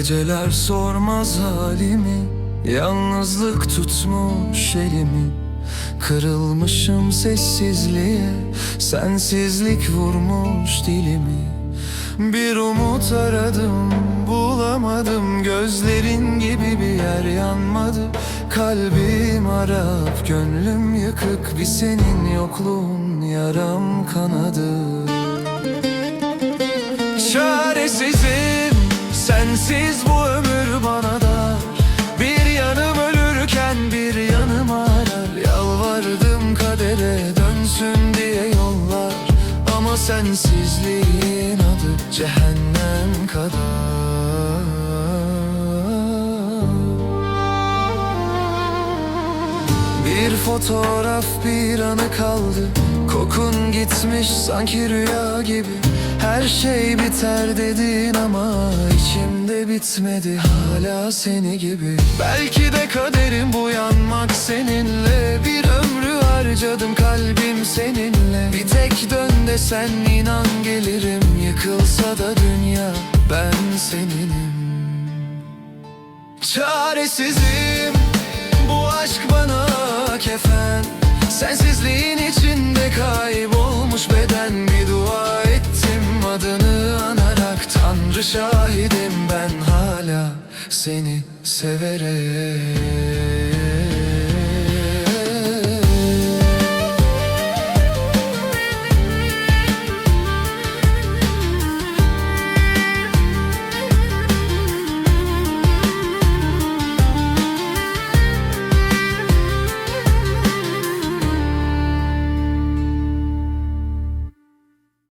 Geceler sormaz halimi, yalnızlık tutmuş elimi. Kırılmışım sessizliğe, sensizlik vurmuş dilimi. Bir umut aradım, bulamadım. Gözlerin gibi bir yer yanmadı. Kalbim harap, gönlüm yıkık. Bir senin yokluğun yaram kanadı. Çaresizim, sensiz bu ömür bana dar. Bir yanım ölürken bir yanım arar. Yalvardım kadere dönsün diye yollar, ama sensizliğin adı cehennem kadar. Bir fotoğraf bir anı kaldı, kokun gitmiş sanki rüya gibi. Her şey biter dedin ama içimde bitmedi hala seni gibi. Belki de kaderim bu, yanmak seninle. Bir ömrü harcadım kalbim seninle. Bir tek dön desen inan gelirim. Yıkılsa da dünya ben seninim. Çaresizim, bu aşk bana kefen. Sensizliğin içinde kaybolmuş beden. Bir dua ettim adını anarak, Tanrı şahidim ben hala seni severek.